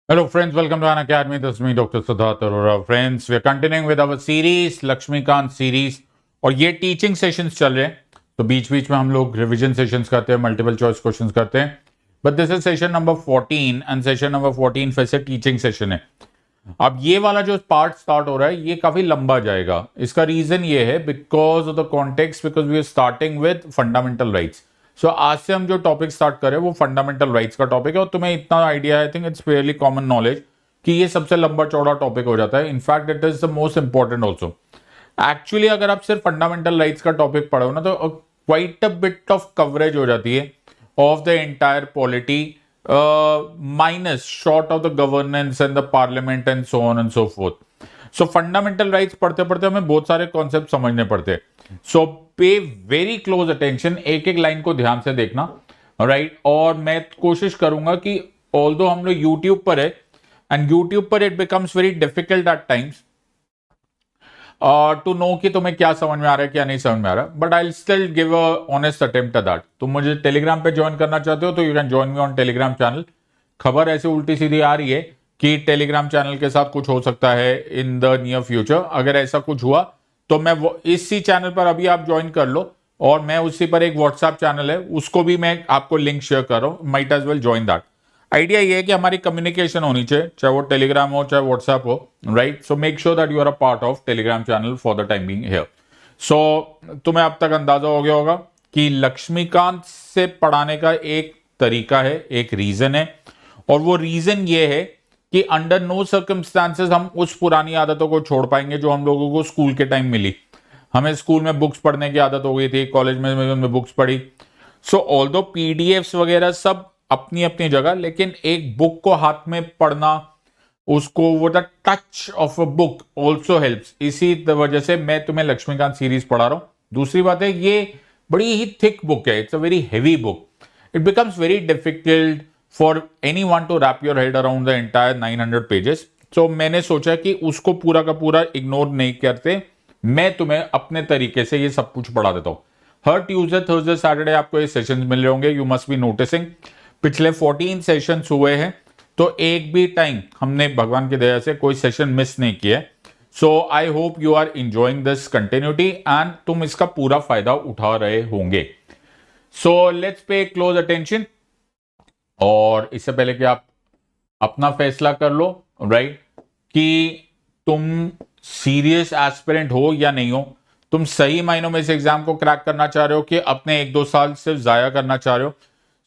Hello friends, welcome to An Academy. This is me, Dr. Siddharth Arora. Friends, we are continuing with our series, Laxmikanth series, और ये teaching sessions चल रहे हैं. तो बीच बीच में हम लोग रिवीजन सेशंस करते हैं, मल्टीपल चॉइस क्वेश्चंस करते हैं. But this is session number 14 and session number 14 फिर से टीचिंग सेशन है. अब ये वाला जो पार्ट स्टार्ट हो रहा है ये काफी लंबा जाएगा. इसका रीजन ये है because of the context, because we are starting with fundamental rights. So आज से हम जो टॉपिक स्टार्ट करें वो फंडामेंटल राइट्स का टॉपिक है. और तुम्हें इतना आइडिया है, I think it's Fairlie common knowledge कि ये सबसे लंबा चौड़ा टॉपिक हो जाता है. In fact it is the most important also. Actually अगर आप सिर्फ फंडामेंटल राइट्स का टॉपिक पढ़ो ना तो quite a bit of coverage हो जाती है of the entire polity, minus short of the governance and the parliament and so on and so forth. So fundamental rights पढ़ते पढ़ते हमें बहुत सारे कॉन्सेप्ट समझने पड़ते हैं. So pay very close attention, एक एक लाइन को ध्यान से देखना, राइट. और मैं कोशिश करूंगा कि ऑल्दो हम लोग यूट्यूब पर है एंड यूट्यूब पर it becomes very difficult at times to know कि तुम्हें क्या समझ में आ रहा है क्या नहीं समझ में आ रहा है. But I still give a honest attempt at that. तुम मुझे टेलीग्राम पे ज्वाइन करना चाहते हो तो you can join me on Telegram channel. खबर ऐसे उल्टी सीधी आ रही है कि टेलीग्राम चैनल के साथ कुछ हो सकता है इन द नियर फ्यूचर. अगर ऐसा कुछ हुआ तो मैं इसी चैनल पर अभी आप ज्वाइन कर लो, और मैं उसी पर एक व्हाट्सएप चैनल है उसको भी मैं आपको लिंक शेयर कर रहा हूं. Might as well join that. Idea ये है कि हमारी कम्युनिकेशन होनी चाहिए, चाहे वो टेलीग्राम हो चाहे व्हाट्सएप हो, right. So make sure that you are a part of Telegram channel for the time being here. So तुम्हें अब तक अंदाजा हो गया होगा कि लक्ष्मीकांत से पढ़ाने का एक तरीका है, एक रीजन है. और वो रीजन ये है कि अंडर नो सर्कमस्टांसेस हम उस पुरानी आदतों को छोड़ पाएंगे जो हम लोगों को स्कूल के टाइम मिली. हमें स्कूल में बुक्स पढ़ने की आदत हो गई थी, कॉलेज में बुक्स पढ़ी. सो ऑल्दो पीडीएफ्स वगैरह सब अपनी अपनी जगह, लेकिन एक बुक को हाथ में पढ़ना, उसको वो the touch of a book also helps. इसी वजह से मैं तुम्हें लक्ष्मीकांत सीरीज पढ़ा रहा हूं. दूसरी बात है ये बड़ी ही थिक बुक है, it's a very heavy book. It becomes very difficult for anyone to wrap your head around the entire 900 pages. So मैंने सोचा कि उसको पूरा का पूरा इग्नोर नहीं करते, मैं तुम्हें अपने तरीके से ये सब कुछ पढ़ा देता हूं. हर ट्यूसडे थर्सडे सैटरडे आपको ये सेशंस मिल रहे होंगे. यू मस्ट बी नोटिसिंग पिछले 14 सेशंस हुए हैं तो एक भी टाइम हमने भगवान की दया से कोई सेशन मिस नहीं किया. So I hope you are enjoying this continuity and तुम इसका पूरा फायदा उठा रहे होंगे. So let's pay close attention. और इससे पहले कि आप अपना फैसला कर लो, राइट, कि तुम सीरियस एस्पिरेंट हो या नहीं हो, तुम सही मायनों में इस एग्जाम को क्रैक करना चाह रहे हो कि अपने 1-2 साल सिर्फ जाया करना चाह रहे हो.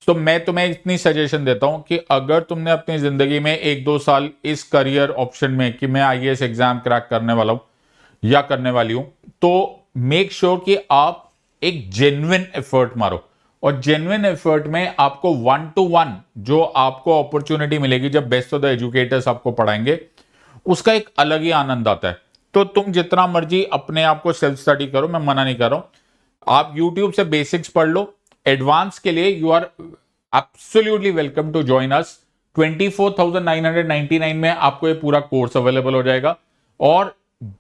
तो मैं तुम्हें इतनी सजेशन देता हूं कि अगर तुमने अपनी जिंदगी में 1-2 साल इस करियर ऑप्शन में कि मैं आईएएस एग्जाम क्रैक करने वाला हूं या करने वाली हूं, तो मेक श्योर कि आप एक जेन्युइन एफर्ट मारो. और जेन्युइन एफर्ट में आपको 1-to-1 जो आपको अपॉर्चुनिटी मिलेगी जब बेस्ट ऑफ द एजुकेटर्स आपको पढ़ाएंगे, उसका एक अलग ही आनंद आता है. तो तुम जितना मर्जी अपने आप को सेल्फ स्टडी करो, मैं मना नहीं कर रहा हूं. आप यूट्यूब से बेसिक्स पढ़ लो. एडवांस के लिए you are absolutely welcome to join us. 24,999 में आपको ये पूरा कोर्स अवेलेबल हो जाएगा. और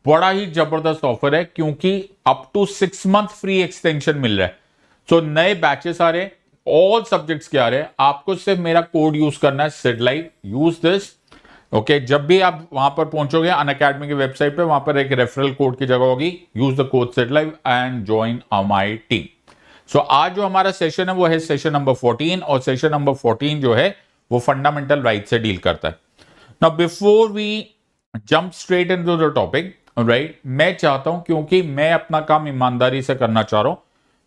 बड़ा ही जबरदस्त ऑफर है क्योंकि up to 6 month free extension मिल रहा है. सो नए बैचेस आ रहे हैं, ऑल सब्जेक्ट्स के आ रहे हैं. आपको सिर्फ मेरा कोड यूज करना है, सिडलाइव. Use this, okay. जब भी आप वहां पर पहुंचोगे अनअकैडमी की वेबसाइट पे, वहां पर एक रेफरल कोड की जगह होगी. Use the code sidlive and join my team. So आज जो हमारा सेशन है वो है सेशन नंबर 14, और सेशन नंबर 14 जो है वो फंडामेंटल राइट से डील करता है. Now before we jump straight into the topic, right, मैं चाहता हूं, क्योंकि मैं अपना काम ईमानदारी से करना चाह रहा हूं,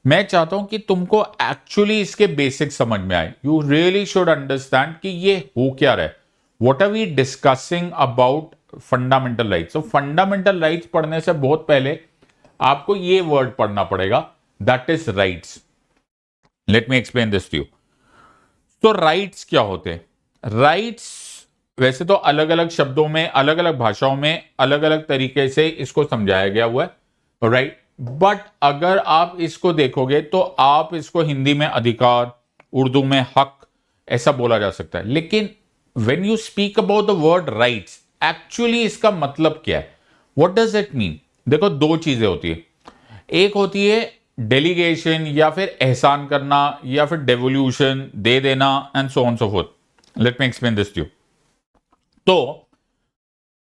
मैं चाहता हूं कि तुमको एक्चुअली इसके बेसिक समझ में आए. यू रियली शुड अंडरस्टैंड कि ये हो क्या रहा है. What are we discussing about fundamental rights. So fundamental rights पढ़ने से बहुत पहले आपको ये वर्ड पढ़ना पड़ेगा, that is rights. Let me explain this to you. तो राइट्स क्या होते हैं? राइट्स वैसे तो अलग अलग शब्दों में, अलग अलग भाषाओं में अलग अलग तरीके से इसको समझाया गया हुआ है, राइट. बट अगर आप इसको देखोगे तो आप इसको हिंदी में अधिकार, उर्दू में हक, ऐसा बोला जा सकता है. लेकिन when you speak about the word rights, actually इसका मतलब क्या है? What does it mean? देखो, दो चीजें होती है. एक होती है डेलीगेशन या फिर एहसान करना या फिर डेवोल्यूशन, दे देना, and so on so forth. Let me explain this to you. तो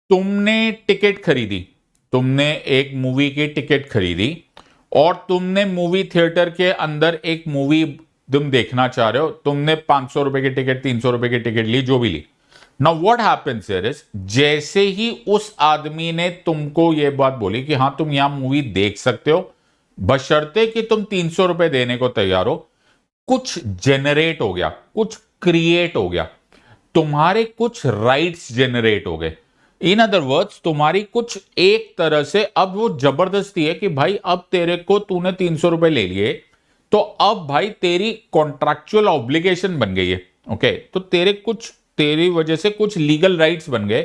तुमने टिकट खरीदी, तुमने एक मूवी की टिकट खरीदी और तुमने मूवी थिएटर के अंदर एक मूवी तुम देखना चाह रहे हो, तुमने 500 रुपए की टिकट, 300 रुपए की टिकट ली, जो भी ली। Now what happens here is, जैसे ही उस आदमी ने तुमको यह बात बोली कि हां तुम यहां मूवी देख सकते हो, बशर्ते कि तुम 300 रुपए देने को तैयार हो, कुछ जेनरेट हो गया, कुछ क्रिएट हो गया, तुम्हारे कुछ राइट्स जेनरेट हो गए। इन अदर वर्ड्स, तुम्हारी कुछ एक तरह से अब वो जबरदस्ती है कि भाई अब तेरे को, तूने 300 रुपए ले लिए, तो अब भाई तेरी कॉन्ट्रैक्चुअल ऑब्लिगेशन बन गई है। ओके, तो तेरी वजह से कुछ लीगल राइट्स बन गए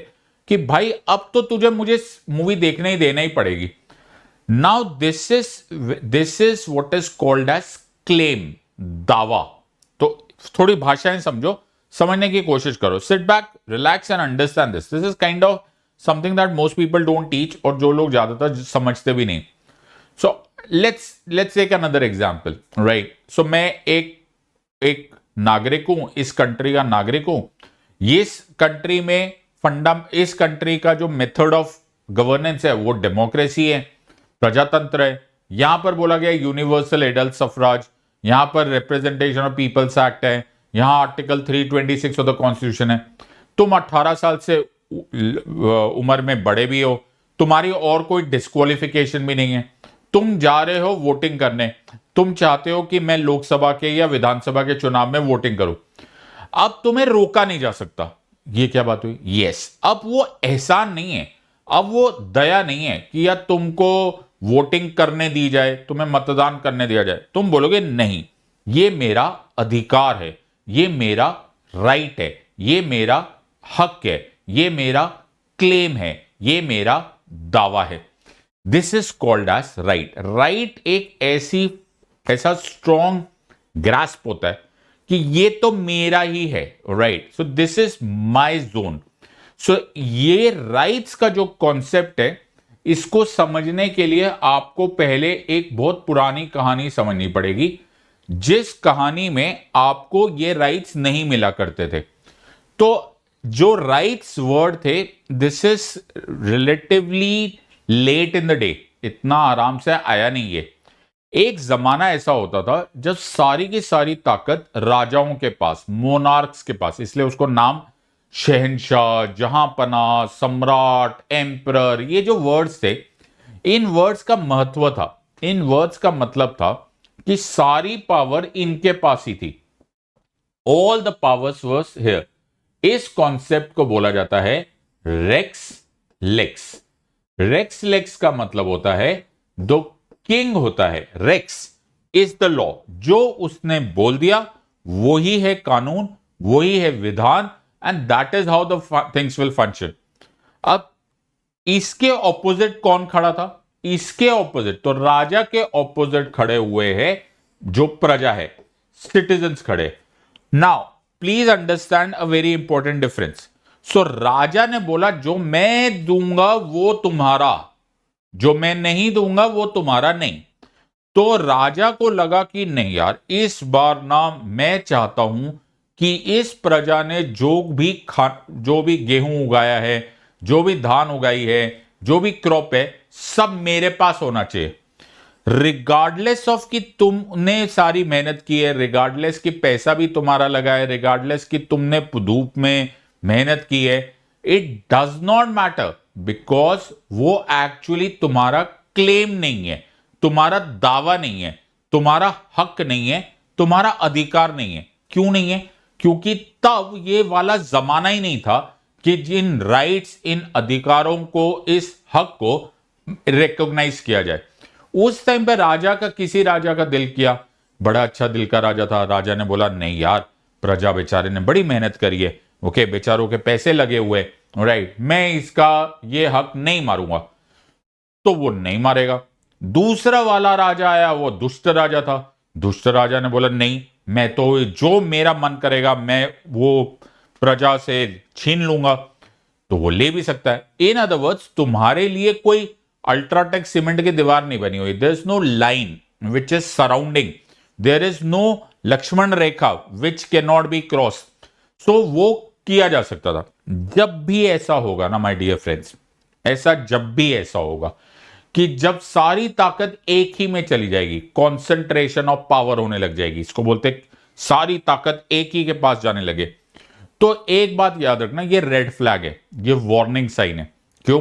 कि भाई अब तो तुझे मुझे मूवी देखने ही देना ही पड़ेगी। Now this is what is called as claim, दावा। तो थोड़ी भाषाएं समझो, समझने की कोशिश करो। Sit back, relax and understand this is kind of something that most people don't teach, और जो लोग ज्यादातर समझते भी नहीं। So let's take another example, right. So मैं एक नागरिक हूं, इस कंट्री का नागरिक हूं। इस कंट्री में इस कंट्री का जो मेथड ऑफ गवर्नेंस है वो डेमोक्रेसी है, प्रजातंत्र है। यहां पर बोला गया यूनिवर्सल एडल्ट सफराज, यहां पर रिप्रेजेंटेशन ऑफ पीपल्स एक्ट है, यहां आर्टिकल 326 ऑफ द कॉन्स्टिट्यूशन है। तुम 18 साल से उम्र में बड़े भी हो, तुम्हारी और कोई डिस्क्वालिफिकेशन भी नहीं है, तुम जा रहे हो वोटिंग करने, तुम चाहते हो कि मैं लोकसभा के या विधानसभा के चुनाव में वोटिंग करूं, अब तुम्हें रोका नहीं जा सकता। ये क्या बात हुई? यस, अब वो एहसान नहीं है, अब वो दया नहीं है कि यार तुमको वोटिंग करने दी जाए, तुम्हें मतदान करने दिया जाए। तुम बोलोगे नहीं, ये मेरा अधिकार है, ये मेरा राइट है, ये मेरा हक है, ये मेरा क्लेम है, ये मेरा दावा है। This is called as right. Right एक ऐसा स्ट्रॉन्ग ग्रास्प होता है कि ये तो मेरा ही है, right. So this is my zone. So ये राइट्स का जो कॉन्सेप्ट है, इसको समझने के लिए आपको पहले एक बहुत पुरानी कहानी समझनी पड़ेगी, जिस कहानी में आपको ये राइट्स नहीं मिला करते थे। तो जो राइट्स वर्ड थे, this is relatively late in the day, इतना आराम से आया नहीं है। एक जमाना ऐसा होता था जब सारी की सारी ताकत राजाओं के पास, मोनार्क्स के पास, इसलिए उसको नाम शहंशाह, जहांपनाह, सम्राट, एम्परर, ये जो वर्ड्स थे, इन वर्ड्स का महत्व था, इन वर्ड्स का मतलब था कि सारी पावर इनके पास ही थी। All the powers was here. इस कॉन्सेप्ट को बोला जाता है रेक्स लेक्स। रेक्स लेक्स का मतलब होता है दो किंग होता है, रेक्स इज द लॉ, जो उसने बोल दिया वही है कानून, वही है विधान, and that is how the things will function. अब इसके ऑपोजिट कौन खड़ा था? इसके ऑपोजिट, तो राजा के ऑपोजिट खड़े हुए हैं जो प्रजा है, सिटीजन्स खड़े। Now please understand a very important difference. So राजा ने बोला जो मैं दूंगा वो तुम्हारा, जो मैं नहीं दूंगा वो तुम्हारा नहीं। तो राजा को लगा कि नहीं यार, इस बार ना मैं चाहता हूं कि इस प्रजा ने जो भी गेहूं उगाया है, जो भी धान उगाई है, जो भी क्रॉप है, सब मेरे पास होना चाहिए। रिगार्डलेस ऑफ कि तुमने सारी मेहनत की है, रिगार्डलेस कि पैसा भी तुम्हारा लगा है, रिगार्डलेस कि तुमने धूप में मेहनत की है, it does not matter, because वो एक्चुअली तुम्हारा क्लेम नहीं है, तुम्हारा दावा नहीं है, तुम्हारा हक नहीं है, तुम्हारा अधिकार नहीं है। क्यों नहीं है? क्योंकि तब ये वाला जमाना ही नहीं था कि जिन राइट्स, इन अधिकारों को, इस हक को रिकॉग्नाइज किया जाए। उस टाइम पे किसी राजा का दिल किया, बड़ा अच्छा दिल का राजा था, राजा ने बोला नहीं यार, प्रजा बेचारे ने बड़ी मेहनत करी है, ओके, बेचारों के पैसे लगे हुए, राइट, मैं इसका ये हक नहीं मारूंगा, तो वो नहीं मारेगा। दूसरा वाला राजा आया, वो दुष्ट राजा था, दुष्ट राजा ने बोला नहीं, मैं तो जो मेरा मन करेगा मैं वो प्रजा से छीन लूंगा, तो वो ले भी सकता है। इन अदर वर्ड्स, तुम्हारे लिए कोई अल्ट्राटेक सीमेंट की दीवार नहीं बनी हुई, there is no line which is surrounding, there is no Lakshman rekha which can not be cross. So वो किया जा सकता था। जब भी ऐसा होगा ना माय डियर फ्रेंड्स, ऐसा जब भी ऐसा होगा कि जब सारी ताकत एक ही में चली जाएगी, कॉन्सेंट्रेशन ऑफ पावर होने लग जाएगी, इसको बोलते सारी ताकत एक ही के पास जाने लगे, तो एक बात याद रखना, ये रेड फ्लैग है, ये वार्निंग साइन है। क्यों?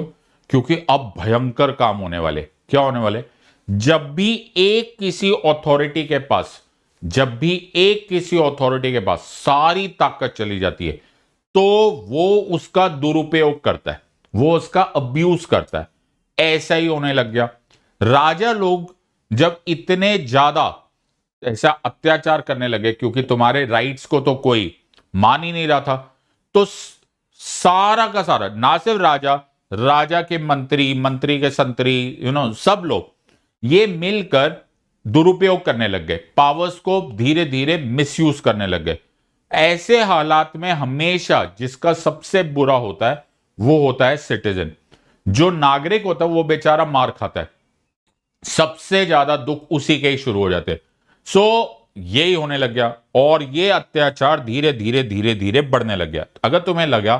क्योंकि अब भयंकर काम होने वाले। क्या होने वाले? जब भी एक किसी अथॉरिटी के पास, जब भी एक किसी अथॉरिटी के पास सारी ताकत चली जाती है, तो वो उसका दुरुपयोग करता है, वो उसका अब्यूज करता है। ऐसा ही होने लग गया। राजा लोग जब इतने ज्यादा ऐसा अत्याचार करने लगे, क्योंकि तुम्हारे राइट्स को तो कोई मान ही नहीं रहा था, तो सारा का सारा, ना सिर्फ राजा, राजा के मंत्री, मंत्री के संतरी, सब लोग ये मिलकर दुरुपयोग करने लग गए, पावर्स को धीरे धीरे मिसयूज करने लग गए। ऐसे हालात में हमेशा जिसका सबसे बुरा होता है वो होता है सिटीजन। जो नागरिक होता है वो बेचारा मार खाता है, सबसे ज्यादा दुख उसी के ही शुरू हो जाते। सो यही होने लग गया और ये अत्याचार धीरे धीरे धीरे धीरे बढ़ने लग गया। अगर तुम्हें लगा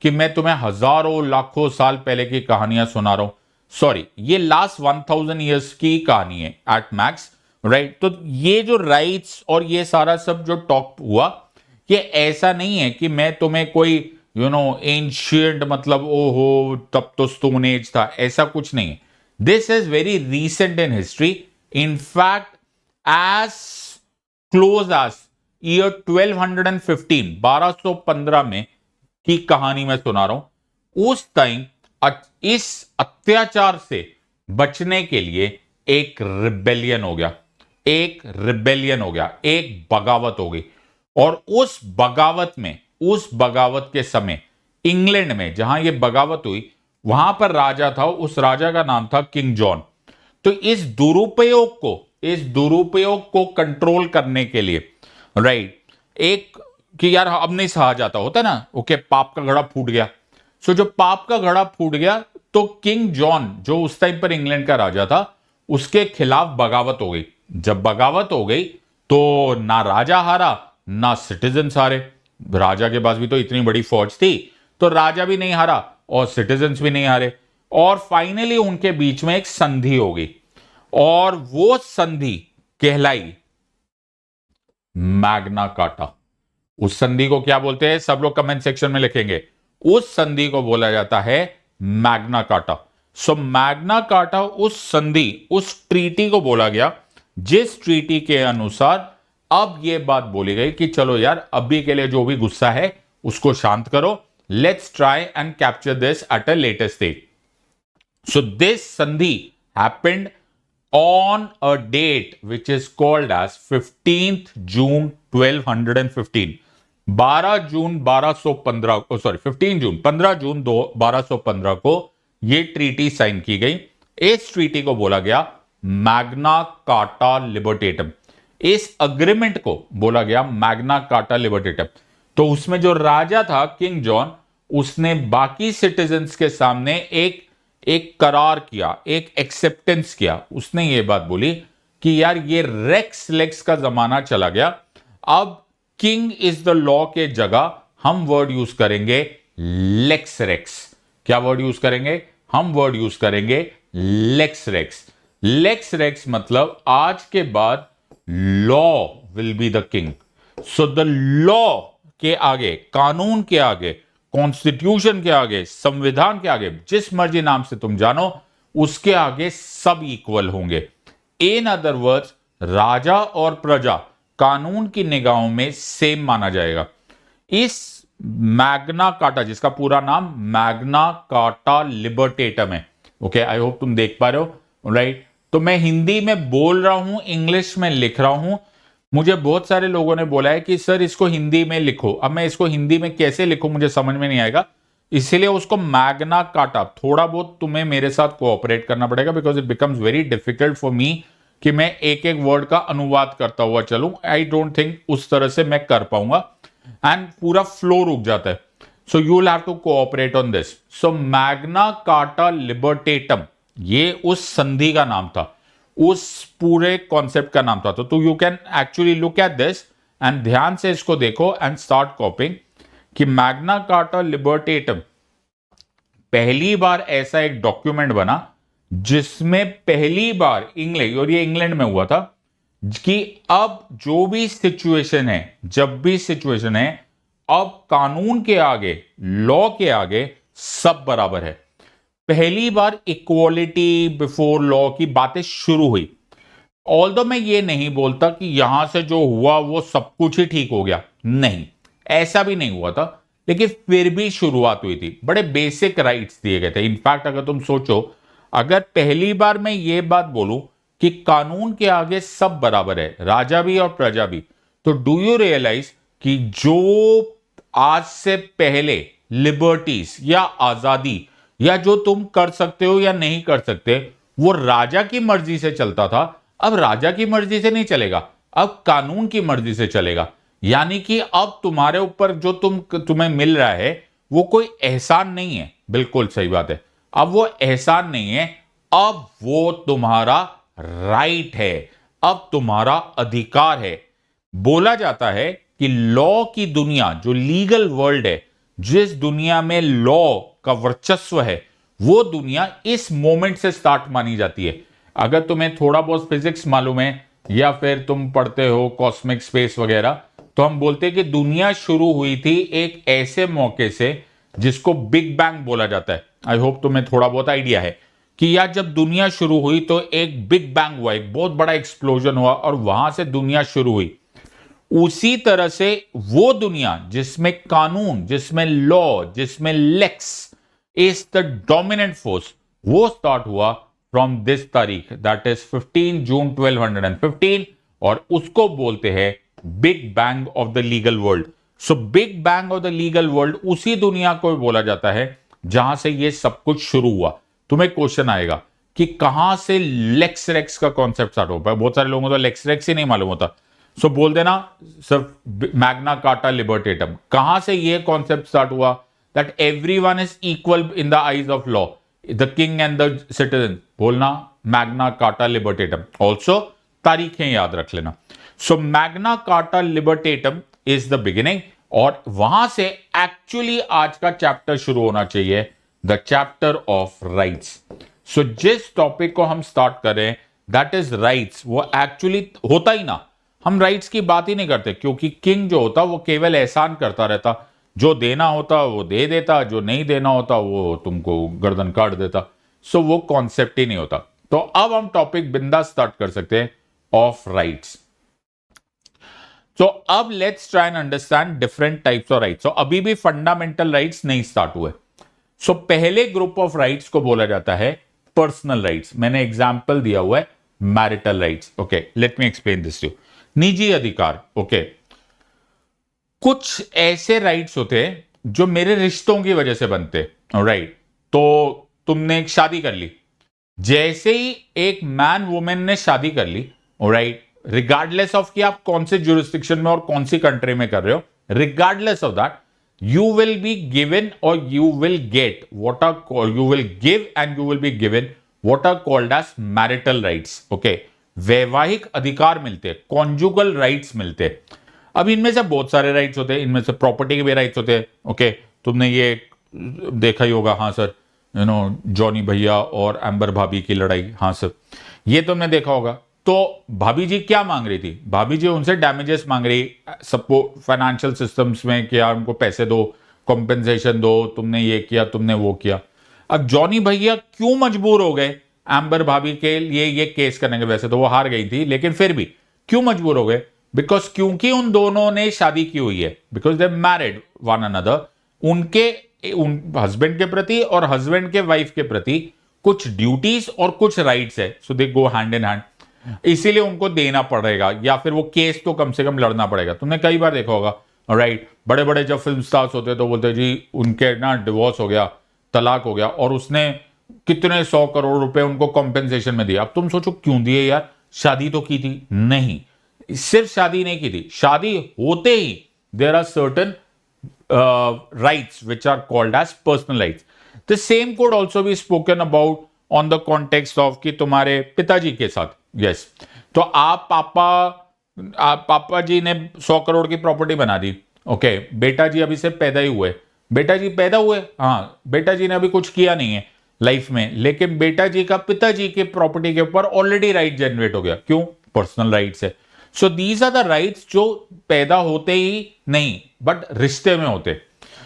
कि मैं तुम्हें हजारों लाखों साल पहले की कहानियां सुना रहा हूं, सॉरी, ये लास्ट 1000 ईयर्स की कहानी है एट मैक्स, राइट। तो ये जो राइट्स और ये सारा सब जो टॉक हुआ, ये ऐसा नहीं है कि मैं तुम्हें कोई एंशिएंट, मतलब ओहो तब तो स्टोन एज था, ऐसा कुछ नहीं है। This is very recent in history. In fact as close as year 1215 में की कहानी मैं सुना रहा हूं। उस टाइम इस अत्याचार से बचने के लिए एक रिबेलियन हो गया, एक रिबेलियन हो गया, एक बगावत हो गई। और उस बगावत के समय इंग्लैंड में जहां ये बगावत हुई, वहां पर राजा था, उस राजा का नाम था किंग जॉन। तो इस दुरुपयोग को कंट्रोल करने के लिए, राइट, एक कि यार अब नहीं सहा जाता, होता ना, ओके, पाप का घड़ा फूट गया। सो जो पाप का घड़ा फूट गया, तो किंग जॉन जो उस टाइम पर इंग्लैंड का राजा था, उसके खिलाफ बगावत हो गई। जब बगावत हो गई तो ना राजा हारा ना सिटीजन्स हारे। राजा के पास भी तो इतनी बड़ी फौज थी, तो राजा भी नहीं हारा और सिटीजन्स भी नहीं हारे। और फाइनली उनके बीच में एक संधि हो गई और वो संधि कहलाई मैग्ना कार्टा। उस संधि को क्या बोलते हैं? सब लोग कमेंट सेक्शन में लिखेंगे। उस संधि को बोला जाता है मैग्ना कार्टा। सो मैग्ना कार्टा उस संधि, उस ट्रीटी को बोला गया, जिस ट्रीटी के अनुसार अब यह बात बोली गई कि चलो यार, अभी के लिए जो भी गुस्सा है उसको शांत करो, let's try and capture this at a later stage. So this संधि happened on a date which is called as 15th June 1215। 12 June 1215, sorry 15 June 15 June 1215 को यह ट्रीटी साइन की गई। इस ट्रीटी को बोला गया मैग्ना कार्टा लिबर्टेटम। इस अग्रीमेंट को बोला गया मैग्ना कार्टा लिबर्टेटम। तो उसमें जो राजा था किंग जॉन, उसने बाकी सिटीजन्स के सामने एक करार किया, एक एक्सेप्टेंस किया। उसने ये बात बोली कि यार ये रेक्स लेक्स का जमाना चला गया, अब किंग इज द लॉ के जगह हम वर्ड यूज करेंगे लेक्स रेक्स। क्या वर्ड यूज करेंगे? हम वर्ड यूज करेंगे लेक्स रेक्स। लेक्स रेक्स मतलब आज के बाद law will be the king. So the law के आगे, कानून के आगे, कॉन्स्टिट्यूशन के आगे, संविधान के आगे, जिस मर्जी नाम से तुम जानो, उसके आगे सब इक्वल होंगे। इन अदर वर्ड्स, राजा और प्रजा कानून की निगाहों में सेम माना जाएगा। इस मैग्ना कार्टा, जिसका पूरा नाम मैग्ना कार्टा लिबर्टेटम है, ओके, आई होप तुम देख पा रहे हो, राइट। तो मैं हिंदी में बोल रहा हूं, इंग्लिश में लिख रहा हूं। मुझे बहुत सारे लोगों ने बोला है कि सर इसको हिंदी में लिखो। अब मैं इसको हिंदी में कैसे लिखूं, मुझे समझ में नहीं आएगा, इसलिए उसको मैग्ना कार्टा, थोड़ा बहुत तुम्हें मेरे साथ कोऑपरेट करना पड़ेगा, because it becomes very difficult for me कि मैं एक एक वर्ड का अनुवाद करता हुआ चलूं। आई डोंट थिंक उस तरह से मैं कर पाऊंगा एंड पूरा फ्लो रुक जाता है। So you will have to cooperate on this. So Magna Carta libertatum, ये उस संधि का नाम था, उस पूरे कॉन्सेप्ट का नाम था। तो you can actually look at this and ध्यान से इसको देखो एंड स्टार्ट कॉपिंग। कि मैग्ना कार्टा लिबर्टेटम पहली बार ऐसा एक डॉक्यूमेंट बना जिसमें पहली बार इंग्लैंड, और ये इंग्लैंड में हुआ था, कि अब जो भी सिचुएशन है, जब भी सिचुएशन है, अब कानून के आगे, लॉ के आगे सब बराबर है। पहली बार इक्वालिटी बिफोर लॉ की बातें शुरू हुई। ऑल्दो मैं ये नहीं बोलता कि यहां से जो हुआ वो सब कुछ ही ठीक हो गया, नहीं, ऐसा भी नहीं हुआ था, लेकिन फिर भी शुरुआत हुई थी। बड़े बेसिक राइट्स दिए गए थे। इनफैक्ट अगर तुम सोचो, अगर पहली बार मैं ये बात बोलूं कि कानून के आगे सब बराबर है, राजा भी और प्रजा भी, तो डू यू रियलाइज कि जो आज से पहले लिबर्टीज या आजादी या जो तुम कर सकते हो या नहीं कर सकते, वो राजा की मर्जी से चलता था, अब राजा की मर्जी से नहीं चलेगा, अब कानून की मर्जी से चलेगा। यानी कि अब तुम्हारे ऊपर जो तुम्हें मिल रहा है वो कोई एहसान नहीं है। बिल्कुल सही बात है, अब वो एहसान नहीं है, अब वो तुम्हारा राइट है, अब तुम्हारा अधिकार है। बोला जाता है कि लॉ की दुनिया, जो लीगल वर्ल्ड है, जिस दुनिया में लॉ का वर्चस्व है, वो दुनिया इस मोमेंट से स्टार्ट मानी जाती है। अगर तुम्हें थोड़ा बहुत फिजिक्स मालूम है या फिर तुम पढ़ते हो कॉस्मिक स्पेस वगैरह, तो हम बोलते हैं कि दुनिया शुरू हुई थी एक ऐसे मौके से जिसको बिग बैंग बोला जाता है। आई होप तुम्हें थोड़ा बहुत आइडिया है कि यार जब दुनिया शुरू हुई तो एक बिग बैंग हुआ, एक बहुत बड़ा एक्सप्लोजन हुआ और वहां से दुनिया शुरू हुई। उसी तरह से वो दुनिया जिसमें कानून, जिसमें लॉ, जिसमें lex is the dominant force, वो स्टार्ट हुआ फ्रॉम दिस तारीख, दैट इज 15 जून 1215, और उसको बोलते हैं big bang of the legal world. So big bang of the legal world उसी दुनिया को बोला जाता है जहां से ये सब कुछ शुरू हुआ। तुम्हें क्वेश्चन आएगा कि कहां से लेक्स रेक्स का कॉन्सेप्ट स्टार्ट होता है। बहुत सारे लोगों को तो लेक्स रेक्स ही नहीं मालूम होता। सो बोल देना सिर्फ मैग्ना कार्टा लिबर्टेटम, कहां से ये कॉन्सेप्ट स्टार्ट हुआ, that everyone is equal in the eyes of law, the king and the citizen, बोलना मैग्ना कार्टा लिबर्टेटम। ऑल्सो तारीखें याद रख लेना। So Magna Carta libertatum is the beginning, और वहां से एक्चुअली आज का चैप्टर शुरू होना चाहिए, द चैप्टर ऑफ राइट्स। सो जिस टॉपिक को हम स्टार्ट करें दैट इज राइट्स, वो एक्चुअली होता ही ना, हम राइट्स की बात ही नहीं करते, क्योंकि किंग जो होता वो केवल एहसान करता रहता, जो देना होता वो दे देता, जो नहीं देना होता वो तुमको गर्दन काट देता। सो वो कॉन्सेप्ट ही नहीं होता। तो अब हम टॉपिक बिंदा स्टार्ट कर सकते हैं ऑफ राइट्स। तो अब let's try and understand different types of rights. अभी भी फंडामेंटल राइट्स नहीं स्टार्ट हुए। सो पहले ग्रुप ऑफ राइट्स को बोला जाता है पर्सनल राइट्स। मैंने एग्जांपल दिया हुआ है marital rights. Okay, let me explain this to. निजी अधिकार। ओके, कुछ ऐसे राइट्स होते हैं जो मेरे रिश्तों की वजह से बनते हैं। राइट, तो तुमने एक शादी कर ली, जैसे ही एक मैन वुमेन ने शादी कर ली, राइट, रिगार्डलेस ऑफ कि आप कौन से जुरिस्डिक्शन में और कौन सी कंट्री में कर रहे हो, regardless of that, you will be given or you will get what are called, you will give and you will be given what are called as marital rights. Okay, वैवाहिक अधिकार मिलते हैं, कॉन्जुगल राइट्स मिलते हैं। अब इनमें से बहुत सारे राइट्स होते हैं, इनमें से प्रॉपर्टी के भी राइट्स होते हैं। ओके, तुमने ये देखा ही होगा, हाँ सर, जॉनी भैया और एम्बर भाभी की लड़ाई, हाँ सर, ये तुमने देखा होगा। तो भाभी जी क्या मांग रही थी? भाभी जी उनसे डैमेजेस मांग रही, सबको फाइनेंशियल सिस्टम्स में, कि यार उनको पैसे दो, कॉम्पेंसेशन दो, तुमने ये किया, तुमने वो किया। अब जॉनी भैया क्यों मजबूर हो गए एम्बर भाभी के लिए ये केस करने के? वैसे तो वो हार गई थी, लेकिन फिर भी क्यों मजबूर हो गए? बिकॉज क्योंकि उन दोनों ने शादी की हुई है, because they married one another. उनके हस्बैंड के प्रति और हस्बैंड के वाइफ के प्रति कुछ ड्यूटीज और कुछ राइट्स है, सो दे गो हैंड इन हैंड। इसीलिए उनको देना पड़ेगा, या फिर वो केस तो कम से कम लड़ना पड़ेगा। तुमने कई बार देखा होगा, राइट, बड़े बड़े जब फिल्म स्टार्स होते हैं तो बोलते हैं जी उनके ना डिवोर्स हो गया, तलाक हो गया, और उसने कितने 100 करोड़ रुपए उनको कॉम्पेंसेशन में दिया। अब तुम सोचो क्यों दिए यार, शादी तो की थी। नहीं, सिर्फ शादी नहीं की थी, शादी होते ही there are certain rights which are called as personal rights. The same could also be spoken about on the context of कि तुम्हारे पिताजी के साथ। यस, तो आप पापा जी ने 100 करोड़ की प्रॉपर्टी बना दी, ओके, बेटा जी अभी से पैदा ही हुए, बेटा जी पैदा हुए, हाँ बेटा जी ने अभी कुछ किया नहीं है लाइफ में, लेकिन बेटा जी का पिताजी के प्रॉपर्टी के ऊपर ऑलरेडी राइट जनरेट हो गया। क्यों? पर्सनल राइट्स है। So these are the rights जो पैदा होते ही नहीं बट रिश्ते में होते।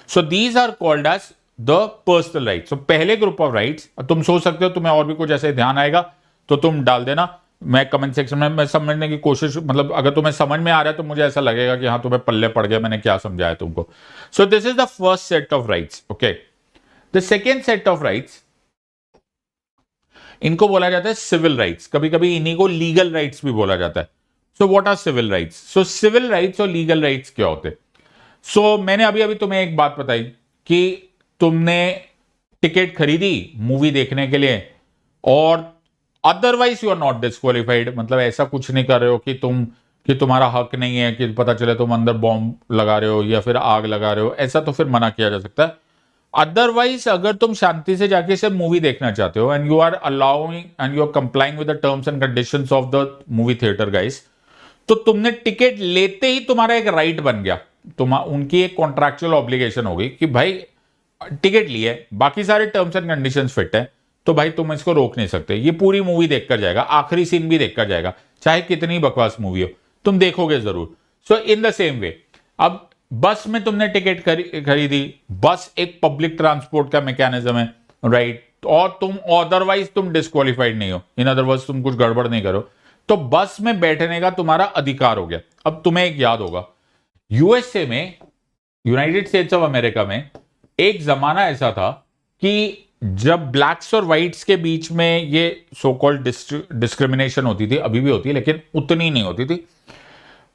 So these are called as the personal rights. So पहले ग्रुप ऑफ राइट्स, तुम सोच सकते हो, तुम्हें और भी कुछ ऐसे ध्यान आएगा तो तुम डाल देना, मैं कमेंट सेक्शन में मैं समझने की कोशिश, मतलब अगर तुम्हें समझ में आ रहा है तो मुझे ऐसा लगेगा कि हाँ तुम्हें पल्ले पड़ गया मैंने क्या समझाया तुमको। सो this is the first set of rights. Okay, the second set of rights, इनको बोला जाता है सिविल राइट्स, कभी कभी इन्हीं को लीगल राइट्स भी बोला जाता है। So what are civil rights? So civil rights और लीगल राइट्स क्या होते हैं? सो मैंने अभी अभी तुम्हें एक बात बताई कि तुमने टिकट खरीदी मूवी देखने के लिए और otherwise you are not disqualified, मतलब ऐसा कुछ नहीं कर रहे हो कि तुम्हारा हक नहीं है, कि पता चले तुम अंदर बॉम्ब लगा रहे हो या फिर आग लगा रहे हो, ऐसा तो फिर मना किया जा सकता है। अदरवाइज अगर तुम शांति से जाके सिर्फ मूवी देखना चाहते हो and you are allowing and you are complying with the terms and conditions of the movie theatre guys, तो तुमने टिकट लेते ही तुम्हारा एक राइट बन गया, उनकी एक कॉन्ट्रैक्चुअल ऑब्लिगेशन होगी कि भाई टिकट लिए, बाकी सारे टर्म्स एंड कंडीशंस फिट है, तो भाई तुम इसको रोक नहीं सकते। ये पूरी मूवी देखकर जाएगा, आखिरी सीन भी देखकर जाएगा, चाहे कितनी बकवास मूवी हो, तुम देखोगे जरूर। सो इन द सेम वे, अब बस में तुमने टिकट खरीदी, बस एक पब्लिक ट्रांसपोर्ट का मैकेनिज्म है, राइट, और तुम अदरवाइज तुम डिस्क्वालिफाइड नहीं हो, इन अदर वर्ड्स तुम कुछ गड़बड़ नहीं करो, तो बस में बैठने का तुम्हारा अधिकार हो गया। अब तुम्हें एक याद होगा, यूएसए में, यूनाइटेड स्टेट्स ऑफ अमेरिका में एक जमाना ऐसा था कि जब ब्लैक्स और व्हाइट्स के बीच में ये सो कॉल्ड डिस्क्रिमिनेशन होती थी, अभी भी होती है लेकिन उतनी नहीं होती थी,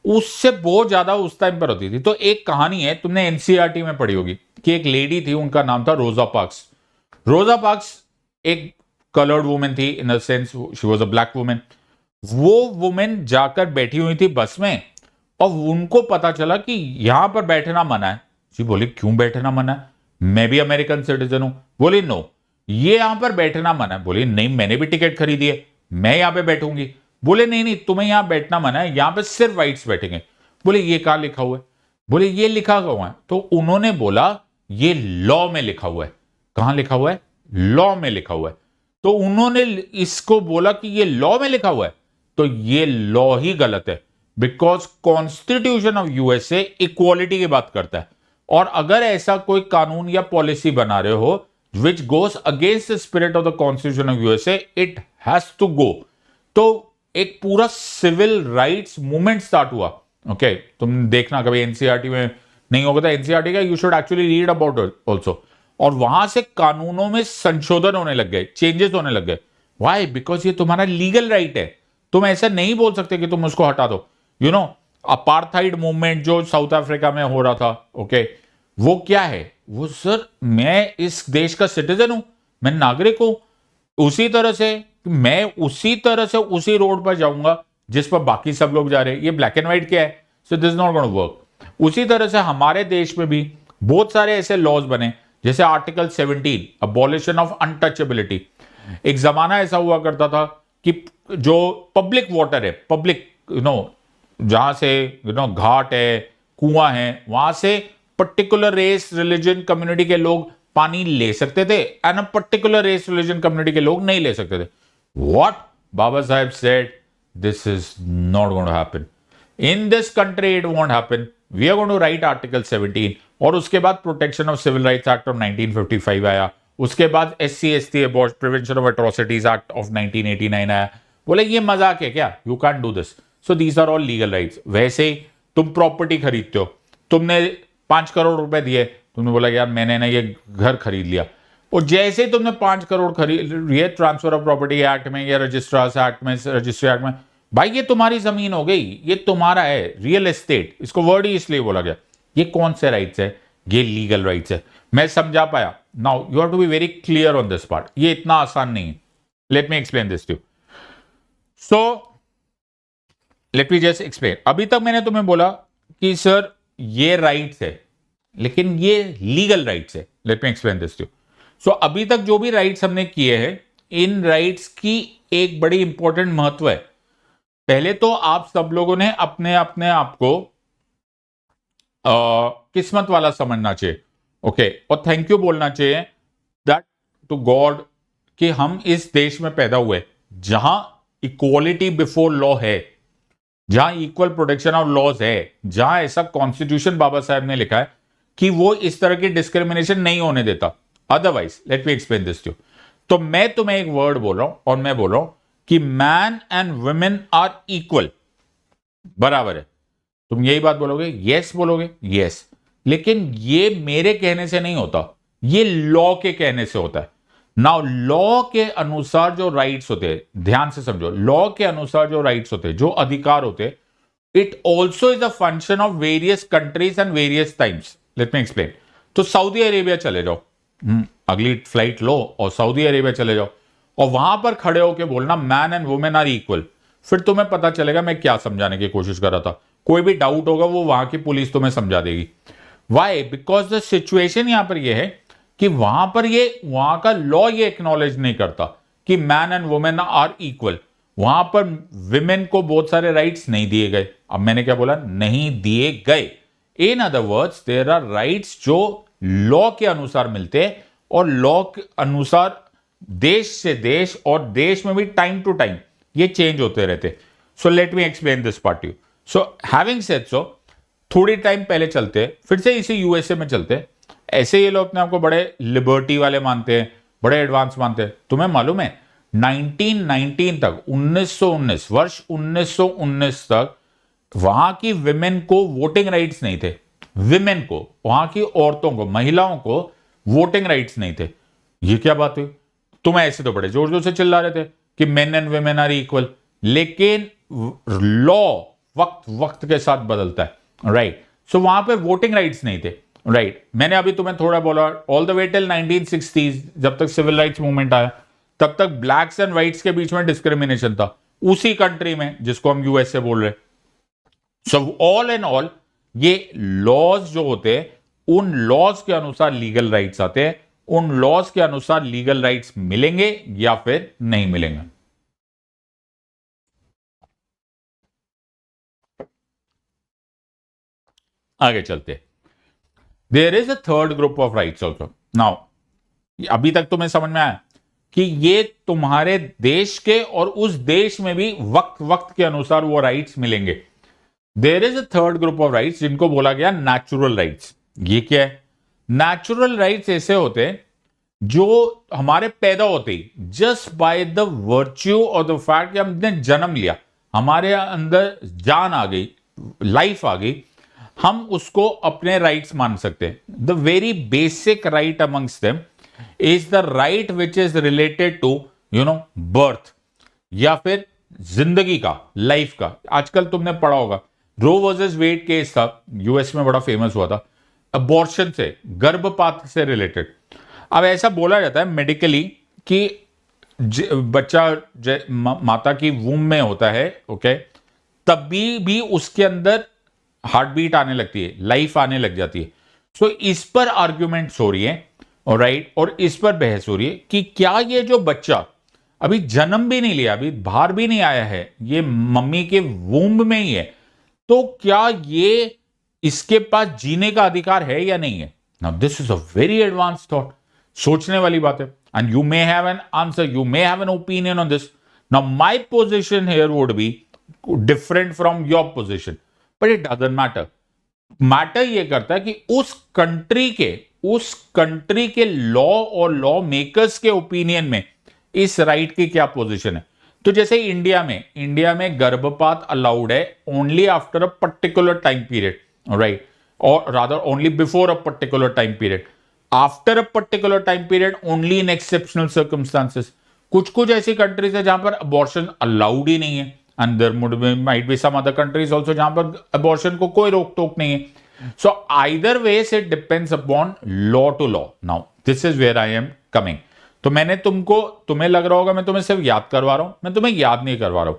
उससे बहुत ज्यादा उस टाइम पर होती थी। तो एक कहानी है, तुमने एनसीईआरटी में पढ़ी होगी कि एक लेडी थी, उनका नाम था रोजा पार्क्स। रोजा पार्क्स एक कलर्ड वुमेन थी, in the sense she was a black women. वो वुमेन जाकर बैठी हुई थी बस में और उनको पता चला कि यहां पर बैठना मना है। जी बोली क्यों बैठना मना है? मैं भी अमेरिकन सिटीजन हूं। बोली नो, ये यहां पर बैठना मना है। बोली नहीं, मैंने भी टिकट खरीदी है, मैं यहां पे बैठूंगी। बोले नहीं नहीं, तुम्हें यहां बैठना मना है, यहां पे सिर्फ व्हाइट्स बैठेंगे। बोले ये कहां लिखा हुआ है? बोले ये लिखा हुआ है। तो उन्होंने बोला ये लॉ में लिखा हुआ है। कहां लिखा हुआ है? लॉ में लिखा हुआ है। तो उन्होंने इसको बोला कि ये लॉ में लिखा हुआ है, तो ये लॉ ही गलत है, because constitution of USA equality की बात करता है। और अगर ऐसा कोई कानून या पॉलिसी बना रहे हो which goes against the spirit of the constitution of USA, it has to go. तो एक पूरा सिविल राइट्स मूवमेंट स्टार्ट हुआ। ओके, तुम देखना कभी एनसीईआरटी में नहीं होगा तो एनसीईआरटी का you should actually read about it also. और वहां से कानूनों में संशोधन होने लग गए, चेंजेस होने लग गए। वाई? बिकॉज ये तुम्हारा लीगल राइट है, तुम ऐसा नहीं बोल सकते कि तुम उसको हटा दो। यू नो, अपार्थाइड मूवमेंट जो साउथ अफ्रीका में हो रहा था, ओके, वो क्या है? वो सर मैं इस देश का सिटीजन हूं, मैं नागरिक हूं, उसी तरह से मैं उसी रोड पर जाऊंगा जिस पर बाकी सब लोग जा रहे हैं। ये ब्लैक एंड व्हाइट क्या है? So this not going to work. उसी तरह से हमारे देश में भी बहुत सारे ऐसे लॉज बने, जैसे आर्टिकल 17 अबॉलिशन ऑफ अनटचेबिलिटी। एक जमाना ऐसा हुआ करता था कि जो पब्लिक वाटर है, पब्लिक जहां से घाट है, कुआं है, वहां से पर्टिकुलर रेस रिलीजन कम्युनिटी के लोग पानी ले सकते थे and a particular race religion community के लोग नहीं ले सकते थे। What Baba Saheb said, this is not going to happen in this country, it won't happen, we are going to write article 17। और उसके बाद protection of civil rights act of 1955 आया, उसके बाद SC/ST prevention of atrocities act of 1989 आया। बोले ये मजाक है क्या? You can do this. So these are all legal rights. वैसे ही तुम प्रॉपर्टी खरीदते हो, तुमने 5 करोड़ रुपए दिए, तुमने बोला यार मैंने ना ये घर खरीद लिया, और जैसे ही तुमने 5 करोड़ खरीद लिए ट्रांसफर ऑफ प्रॉपर्टी एक्ट में या रजिस्ट्रार्स एक्ट में, रजिस्ट्री एक्ट में, भाई ये तुम्हारी जमीन हो गई, ये तुम्हारा है, रियल एस्टेट। इसको वर्ड ही इसलिए बोला गया। ये कौन से राइट्स है? ये लीगल राइट्स है। मैं समझा पाया? Now you have to be very clear on this part. ये इतना आसान नहीं है। Let me explain this to you. So let me just explain. अभी तक मैंने तुम्हें बोला कि सर ये राइट्स है, लेकिन ये लीगल राइट्स है। Let me explain this to. So अभी तक जो भी राइट्स हमने किए हैं, इन राइट्स की एक बड़ी इंपॉर्टेंट महत्व है। पहले तो आप सब लोगों ने अपने अपने आप को किस्मत वाला समझना चाहिए, ओके, और थैंक यू बोलना चाहिए दैट टू गॉड कि हम इस देश में पैदा हुए जहां इक्वालिटी बिफोर लॉ है, जहां इक्वल प्रोटेक्शन ऑफ लॉज है, जहां ऐसा कॉन्स्टिट्यूशन बाबा साहब ने लिखा है कि वो इस तरह की डिस्क्रिमिनेशन नहीं होने देता। Otherwise let me explain this to. तो मैं तुम्हें एक वर्ड बोल रहा हूं और मैं बोल रहा हूं कि man and women are equal, बराबर है। तुम यही बात बोलोगे, यस बोलोगे, यस, लेकिन ये मेरे कहने से नहीं होता, ये लॉ के कहने से होता है। नाउ लॉ के अनुसार जो राइट्स होते हैं, ध्यान से समझो, लॉ के अनुसार जो राइट्स होते हैं, जो अधिकार होते हैं, it also is a function of various countries and various times. Late me explain. तो सऊदी अरेबिया चले जाओ, अगली फ्लाइट लो और सऊदी अरेबिया चले जाओ और वहां पर खड़े होकर बोलना man and women are equal, फिर तुम्हें पता चलेगा मैं क्या समझाने की कोशिश कर रहा था। कोई भी डाउट होगा वो वहां की पुलिस तुम्हें समझा देगी। वाई? बिकॉज द सिचुएशन यहां पर यह है कि वहां पर ये, वहां का लॉ ये एक्नॉलेज नहीं करता कि man and women are equal. वहां पर विमेन को बहुत सारे राइट्स नहीं दिए गए। अब मैंने क्या बोला? नहीं दिए गए। In other words there are rights जो लॉ के अनुसार मिलते हैं और लॉ के अनुसार देश से देश और देश में भी टाइम टू टाइम ये चेंज होते रहते। सो let me explain this part you. So having said so, थोड़ी टाइम पहले चलते, फिर से इसी यूएसए में चलते। ऐसे ये लोग अपने आपको बड़े लिबर्टी वाले मानते हैं, बड़े एडवांस मानते हैं। तुम्हें मालूम है 1919 तक, 1919 वर्ष 1919 तक वहां की विमेन को वोटिंग राइट्स नहीं थे। विमेन को, वहां की औरतों को, महिलाओं को वोटिंग राइट्स नहीं थे। ये क्या बात हुई? तुम ऐसे तो बड़े जोर जोर से चिल्ला रहे थे कि men and women are equal, लेकिन लॉ वक्त वक्त के साथ बदलता है, राइट? सो वहां पे वोटिंग राइट्स नहीं थे, राइट? मैंने अभी तुम्हें थोड़ा बोला all the way till 1960s, जब तक सिविल राइट्स मूवमेंट आया तब तक ब्लैक्स एंड व्हाइट्स के बीच में डिस्क्रिमिनेशन था उसी कंट्री में जिसको हम यूएसए बोल रहे हैं। सो ऑल एंड ऑल ये लॉज जो होते हैं, उन लॉज के अनुसार लीगल राइट्स आते हैं, उन लॉज के अनुसार लीगल राइट्स मिलेंगे या फिर नहीं मिलेंगे। आगे चलते, there is a third group of rights also. Now अभी तक तुम्हें समझ में आया कि ये तुम्हारे देश के और उस देश में भी वक्त वक्त के अनुसार वो राइट्स मिलेंगे। There is a third group of rights जिनको बोला गया नेचुरल राइट्स। ये क्या है? नेचुरल राइट्स ऐसे होते हैं जो हमारे पैदा होते ही, जस्ट बाय द वर्च्यू और द फैक्ट कि हमने जन्म लिया, हमारे अंदर जान आ गई, लाइफ आ गई, हम उसको अपने राइट्स मान सकते हैं। The very basic right amongst them is the right which is related to birth, या फिर जिंदगी का, लाइफ का। आजकल तुमने पढ़ा होगा रो वर्सेस वेड केस था, यूएस में बड़ा फेमस हुआ था, अबॉर्शन से, गर्भपात से रिलेटेड। अब ऐसा बोला जाता है मेडिकली कि बच्चा माता की वूम में होता है, ओके, तभी भी उसके अंदर हार्ट बीट आने लगती है, लाइफ आने लग जाती है। सो इस पर आर्ग्यूमेंट्स हो रही है, राइट, और इस पर बहस हो रही है कि क्या ये जो बच्चा अभी जन्म भी नहीं लिया, अभी बाहर भी नहीं आया है, ये मम्मी के वूम में ही है, तो क्या ये इसके पास जीने का अधिकार है या नहीं है? Now this is a very advance thought, सोचने वाली बात है, and you may have an answer, you may have an opinion on this. Now my position here would be different from your position, but it doesn't matter. Matter ये करता है कि उस country के लॉ और लॉ मेकर्स के opinion में इस राइट की क्या पोजीशन है। तो जैसे इंडिया में गर्भपात अलाउड है only after a particular time period, right, और rather only before a particular time period, after a particular time period only in exceptional circumstances. कुछ ऐसी कंट्रीज है जहां पर अबॉर्शन अलाउड ही नहीं है, and there might be some other countries also जहां पर अबॉर्शन को कोई रोक टोक नहीं है। So either ways it depends upon law to law. Now this is where I am coming. तो मैंने तुम्हें लग रहा होगा मैं तुम्हें सिर्फ याद करवा रहा हूं, मैं तुम्हें याद नहीं करवा रहा हूं,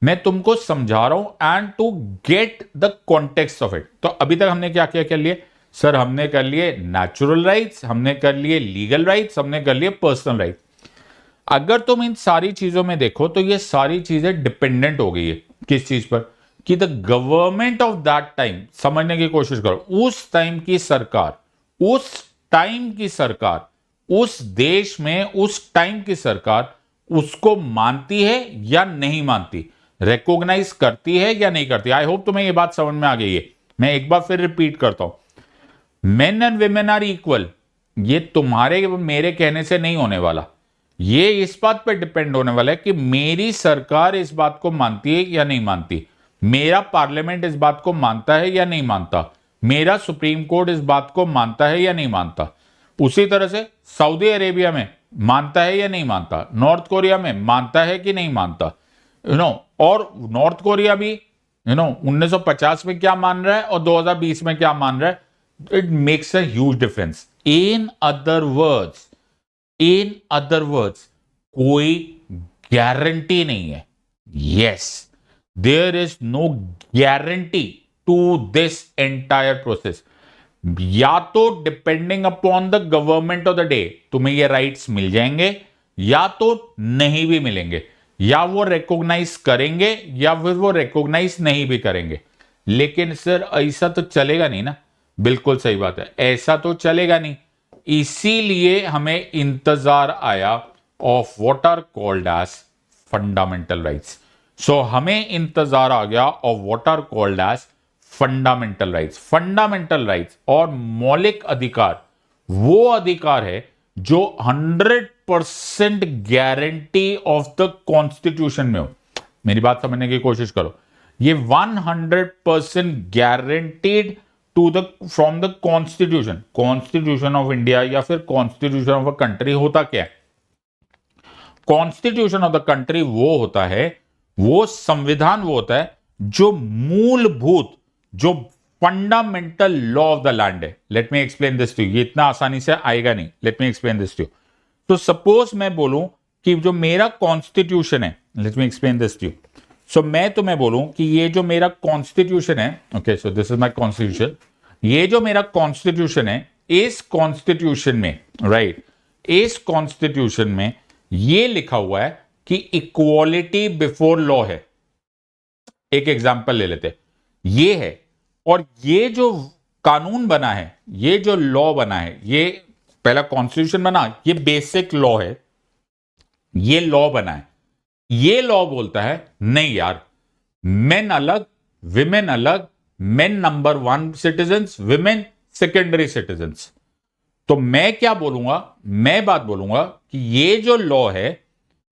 मैं तुमको समझा रहा हूं and to get the context of it. तो अभी तक हमने क्या क्या कर लिए सर? हमने कर लिए नेचुरल राइट्स, हमने कर लिए लीगल राइट्स, हमने कर लिए पर्सनल राइट। अगर तुम इन सारी चीजों में देखो तो ये सारी चीजें डिपेंडेंट हो गई है किस चीज पर? कि the government of that time, समझने की कोशिश करो, उस टाइम की सरकार, उस देश में उस टाइम की सरकार उसको मानती है या नहीं मानती, रिकॉग्नाइज करती है या नहीं करती। आई होप तुम्हें ये बात समझ में आ गई है। मैं एक बार फिर रिपीट करता हूं, men and women are equal, ये तुम्हारे मेरे कहने से नहीं होने वाला। ये इस बात पर डिपेंड होने वाला है कि मेरी सरकार इस बात को मानती है या नहीं मानती, मेरा पार्लियामेंट इस बात को मानता है या नहीं मानता, मेरा सुप्रीम कोर्ट इस बात को मानता है या नहीं मानता। उसी तरह से सऊदी अरेबिया में मानता है या नहीं मानता, नॉर्थ कोरिया में मानता है कि नहीं मानता, और नॉर्थ कोरिया भी 1950 में क्या मान रहा है और 2020 में क्या मान रहा है, it makes a huge difference. In other words कोई गारंटी नहीं है। Yes, there is no guarantee to this entire process. या तो depending upon the government of the day तुम्हें ये राइट्स मिल जाएंगे, या तो नहीं भी मिलेंगे, या वो रिकॉग्नाइज करेंगे या फिर वो रिकॉग्नाइज नहीं भी करेंगे। लेकिन सर ऐसा तो चलेगा नहीं ना। बिल्कुल सही बात है, ऐसा तो चलेगा नहीं। इसीलिए हमें इंतजार आया of what are called as fundamental rights. So हमें इंतजार आ गया of what are called as fundamental rights. Fundamental rights और मौलिक अधिकार वो अधिकार है जो 100% गारंटी ऑफ द कॉन्स्टिट्यूशन में हो। मेरी बात समझने की कोशिश करो, ये 100% guaranteed to the from the constitution of India या फिर कॉन्स्टिट्यूशन ऑफ अ कंट्री। होता क्या है, कॉन्स्टिट्यूशन ऑफ द कंट्री वो होता है, वो संविधान वो होता है जो मूलभूत, जो fundamental law of the land है। Let me explain this to you, ये इतना आसानी से आएगा नहीं। Let me explain this to you. तो सपोज मैं बोलूं कि जो मेरा कॉन्स्टिट्यूशन है, let me explain this to you. So मैं तुम्हें बोलूं कि ये जो मेरा कॉन्स्टिट्यूशन है, okay, so this is my constitution, ये जो मेरा कॉन्स्टिट्यूशन है, इस कॉन्स्टिट्यूशन में, राइट, इस कॉन्स्टिट्यूशन में ये लिखा हुआ है कि इक्वालिटी बिफोर लॉ है। एक एग्जांपल ले लेते, ये है, और ये जो कानून बना है, ये जो लॉ बना है, ये पहला कॉन्स्टिट्यूशन बना, ये बेसिक लॉ है, ये लॉ बना है। ये लॉ बोलता है नहीं यार, मेन अलग विमेन अलग, main number 1 citizens, women secondary citizens. तो मैं क्या बोलूंगा, मैं बात बोलूंगा कि ये जो लॉ है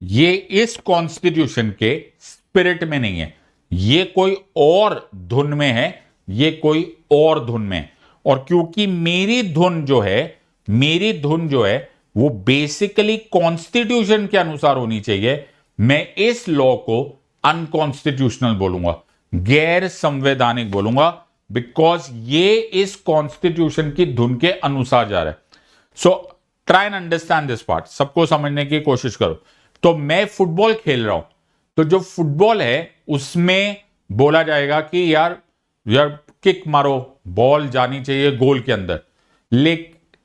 ये इस कॉन्स्टिट्यूशन के स्पिरिट में नहीं है, ये कोई और धुन में है, ये कोई और धुन में। और क्योंकि मेरी धुन जो है वो बेसिकली कॉन्स्टिट्यूशन के अनुसार होनी चाहिए, मैं इस लॉ को अनकॉन्स्टिट्यूशनल बोलूंगा, गैर संवैधानिक बोलूंगा, बिकॉज ये इस कॉन्स्टिट्यूशन की धुन के अनुसार जा रहा है। So try and understand this part, सबको समझने की कोशिश करो। तो मैं फुटबॉल खेल रहा हूं, तो जो फुटबॉल है उसमें बोला जाएगा कि यार किक मारो, बॉल जानी चाहिए गोल के अंदर।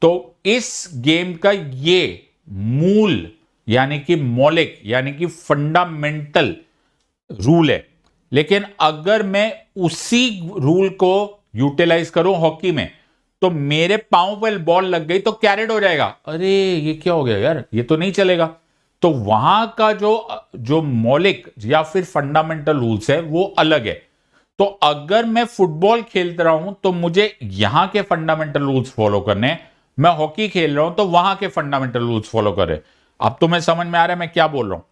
तो इस गेम का ये मूल यानी कि मौलिक यानी कि फंडामेंटल रूल है। लेकिन अगर मैं उसी रूल को यूटिलाइज करूं हॉकी में, तो मेरे पांव पर बॉल लग गई तो कैरेट हो जाएगा। अरे ये क्या हो गया यार, ये तो नहीं चलेगा। तो वहां का जो मौलिक या फिर फंडामेंटल रूल्स है वो अलग है। तो अगर मैं फुटबॉल खेल रहा हूं तो मुझे यहां के फंडामेंटल रूल्स फॉलो करने हैं, मैं हॉकी खेल रहा हूं तो वहां के फंडामेंटल रूल्स फॉलो कर रहे हैं। अब तुम्हें समझ में आ रहा है मैं क्या बोल रहा हूं,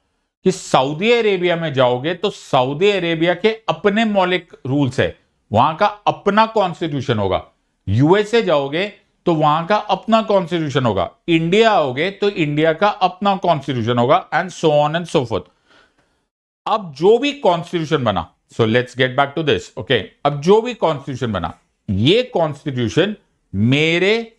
कि सऊदी अरेबिया में जाओगे तो सऊदी अरेबिया के अपने मौलिक रूल्स है, वहां का अपना कॉन्स्टिट्यूशन होगा। यूएसए जाओगे तो वहां का अपना कॉन्स्टिट्यूशन होगा। इंडिया आओगे तो इंडिया का अपना कॉन्स्टिट्यूशन होगा, and so on and so forth. अब जो भी कॉन्स्टिट्यूशन बना, so let's get back to this, okay. अब जो भी कॉन्स्टिट्यूशन बना, ये कॉन्स्टिट्यूशन मेरे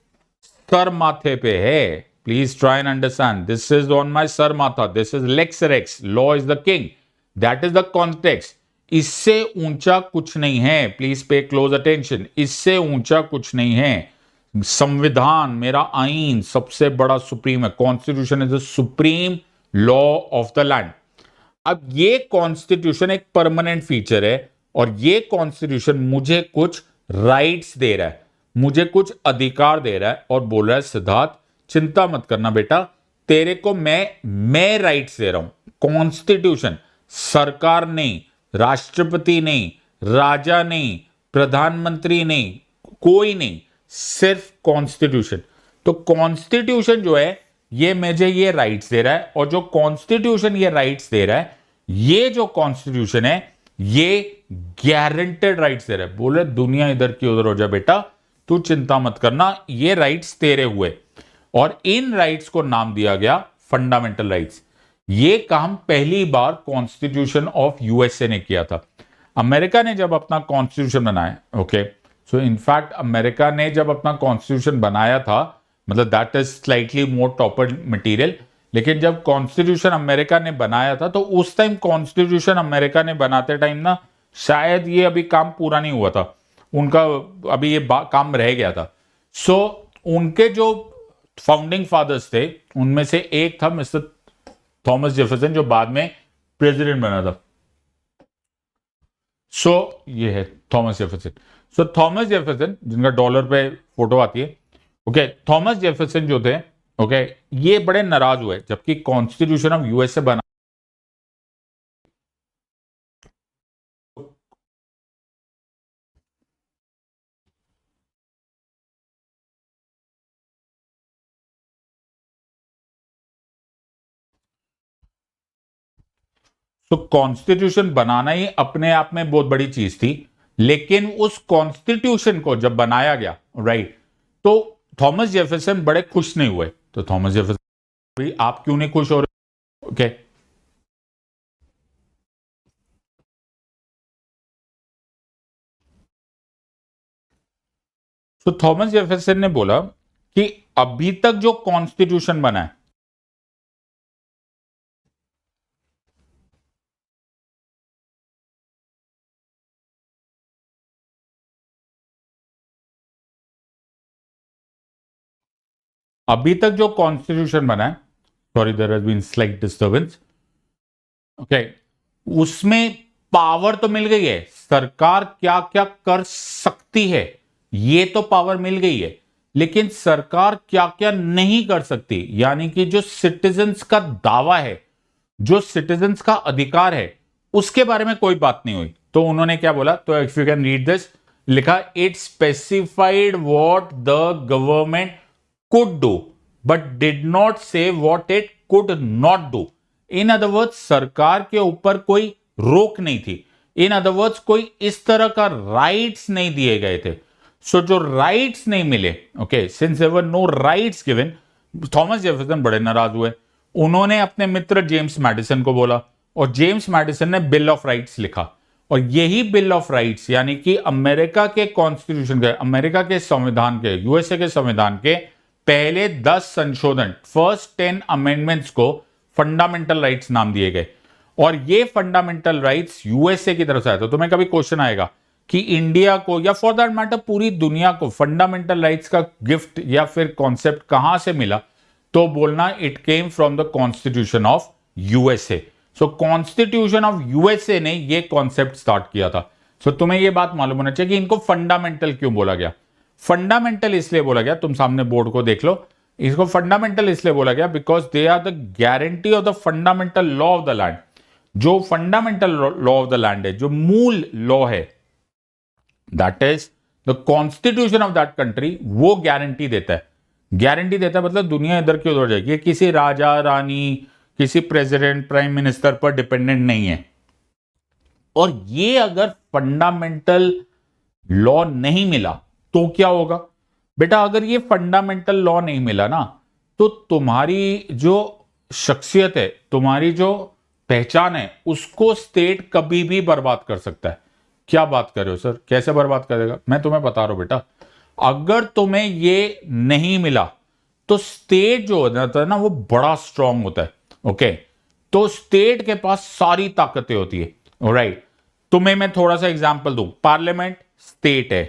सर माथे पे है। Please try and understand, this is on my सर माथा, this is lex rex, law is the king, that is the context. इससे ऊंचा कुछ नहीं है, प्लीज पे क्लोज अटेंशन, इससे ऊंचा कुछ नहीं है। संविधान, मेरा आईन सबसे बड़ा सुप्रीम है, constitution is the supreme law of the land. अब ये कॉन्स्टिट्यूशन एक परमानेंट फीचर है, और ये कॉन्स्टिट्यूशन मुझे कुछ राइट्स दे रहा है, मुझे कुछ अधिकार दे रहा है, और बोल रहा है सिद्धार्थ चिंता मत करना बेटा, तेरे को मैं राइट्स दे रहा हूं। कॉन्स्टिट्यूशन, सरकार नहीं, राष्ट्रपति नहीं, राजा नहीं, प्रधानमंत्री नहीं, कोई नहीं, सिर्फ कॉन्स्टिट्यूशन। तो कॉन्स्टिट्यूशन जो है ये मुझे ये राइट्स दे रहा है, और जो कॉन्स्टिट्यूशन ये राइट्स दे रहा है, ये जो कॉन्स्टिट्यूशन है ये गारंटेड राइट्स दे रहा है। बोले दुनिया इधर की उधर हो जाए बेटा, तू चिंता मत करना, ये राइट्स तेरे हुए। और इन राइट्स को नाम दिया गया फंडामेंटल राइट्स। ये काम पहली बार कॉन्स्टिट्यूशन ऑफ यूएसए ने किया था। अमेरिका ने जब अपना कॉन्स्टिट्यूशन बनाया, ओके, सो इनफैक्ट अमेरिका ने जब अपना कॉन्स्टिट्यूशन बनाया था, मतलब that is slightly more topper material, लेकिन जब कॉन्स्टिट्यूशन अमेरिका ने बनाया था तो उस टाइम कॉन्स्टिट्यूशन अमेरिका ने बनाते टाइम ना शायद ये अभी काम पूरा नहीं हुआ था उनका, अभी ये काम रह गया था। सो उनके जो फाउंडिंग फादर्स थे उनमें से एक था मिस्टर थॉमस जेफरसन, जो बाद में प्रेसिडेंट बना था। सो ये है थॉमस जेफरसन। सो थॉमस जेफरसन, जिनका डॉलर पे फोटो आती है, ओके, थॉमस जेफरसन जो थे, ओके, ये बड़े नाराज हुए जबकि कॉन्स्टिट्यूशन ऑफ यूएसए बना। तो कॉन्स्टिट्यूशन बनाना ही अपने आप में बहुत बड़ी चीज थी, लेकिन उस कॉन्स्टिट्यूशन को जब बनाया गया, राइट, तो थॉमस जेफरसन बड़े खुश नहीं हुए। तो थॉमस जेफरसन, भाई आप क्यों नहीं खुश हो रहे? ओके, तो थॉमस जेफरसन ने बोला कि अभी तक जो कॉन्स्टिट्यूशन बना है, अभी तक जो कॉन्स्टिट्यूशन बना है, sorry there has been slight disturbance, okay, उसमें पावर तो मिल गई है, सरकार क्या क्या कर सकती है ये तो पावर मिल गई है, लेकिन सरकार क्या क्या नहीं कर सकती, यानी कि जो सिटीजन्स का दावा है, जो सिटीजन्स का अधिकार है, उसके बारे में कोई बात नहीं हुई। तो उन्होंने क्या बोला, तो if you can read this, लिखा it specified what the government could do but did not say what it could not do. In other words, सरकार के ऊपर कोई रोक नहीं थी। इन अदर वर्ड्स, कोई इस तरह का राइट्स नहीं दिए गए थे। सो जो राइट्स नहीं मिले, okay, since there were no rights given, Thomas Jefferson बड़े नाराज हुए। उन्होंने अपने मित्र जेम्स मैडिसन को बोला, और जेम्स मैडिसन ने बिल ऑफ राइट्स लिखा। और यही बिल ऑफ राइट्स, यानी कि अमेरिका के कॉन्स्टिट्यूशन के, अमेरिका के संविधान के, यूएसए के संविधान के पहले 10 संशोधन, फर्स्ट 10 अमेंडमेंट्स को फंडामेंटल राइट्स नाम दिए गए। और ये फंडामेंटल राइट्स यूएसए की तरफ से आया। तो तुम्हें कभी क्वेश्चन आएगा कि इंडिया को, या फॉर दैट मैटर पूरी दुनिया को, फंडामेंटल राइट्स का गिफ्ट या फिर कॉन्सेप्ट कहां से मिला, तो बोलना it came from the constitution of USA. So constitution of USA ने ये कॉन्सेप्ट स्टार्ट किया था। सो तुम्हें ये बात मालूम होना चाहिए कि इनको फंडामेंटल क्यों बोला गया। फंडामेंटल इसलिए बोला गया, तुम सामने बोर्ड को देख लो, इसको फंडामेंटल इसलिए बोला गया because they are the guarantee of the fundamental law of the land. जो fundamental law of the land है, जो मूल लॉ है, that is the constitution of that country, वो गारंटी देता है। गारंटी देता है मतलब दुनिया इधर की उधर जाएगी, किसी राजा रानी, किसी प्रेसिडेंट, प्राइम मिनिस्टर पर डिपेंडेंट नहीं है। और ये अगर फंडामेंटल लॉ नहीं मिला तो क्या होगा बेटा? अगर ये फंडामेंटल लॉ नहीं मिला ना, तो तुम्हारी जो शख्सियत है, तुम्हारी जो पहचान है, उसको स्टेट कभी भी बर्बाद कर सकता है। क्या बात कर रहे हो सर, कैसे बर्बाद करेगा? मैं तुम्हें बता रहा हूं बेटा, अगर तुम्हें ये नहीं मिला तो स्टेट जो होता है ना, वो बड़ा स्ट्रांग होता है। ओके, तो स्टेट के पास सारी ताकतें होती है। ऑलराइट, तुम्हें मैं थोड़ा सा एग्जांपल दूं, पार्लियामेंट स्टेट है,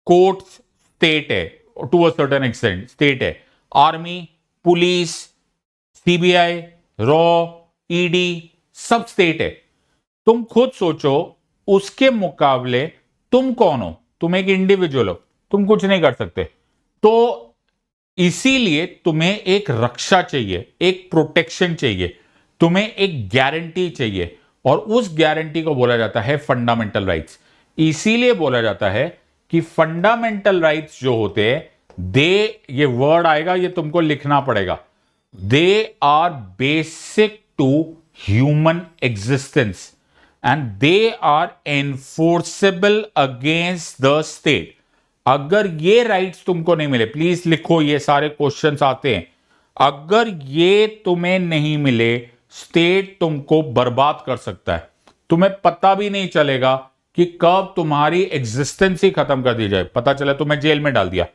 कोर्ट्स स्टेट है, to a certain extent state है, आर्मी, पुलिस, सीबीआई, रॉ, ईडी, सब स्टेट है। तुम खुद सोचो उसके मुकाबले तुम कौन हो? तुम एक इंडिविजुअल हो, तुम कुछ नहीं कर सकते। तो इसीलिए तुम्हें एक रक्षा चाहिए, एक प्रोटेक्शन चाहिए, तुम्हें एक गारंटी चाहिए, और उस गारंटी को बोला जाता है फंडामेंटल राइट्स। इसीलिए बोला जाता है कि फंडामेंटल राइट्स जो होते हैं, ये वर्ड आएगा, ये तुमको लिखना पड़ेगा, they are basic to human existence and they are enforceable against the state. अगर ये राइट्स तुमको नहीं मिले, प्लीज लिखो, ये सारे क्वेश्चंस आते हैं, अगर ये तुम्हें नहीं मिले, स्टेट तुमको बर्बाद कर सकता है। तुम्हें पता भी नहीं चलेगा कि कब तुम्हारी एग्जिस्टेंस ही खत्म कर दी जाए। पता चला तुम्हें जेल में डाल दिया,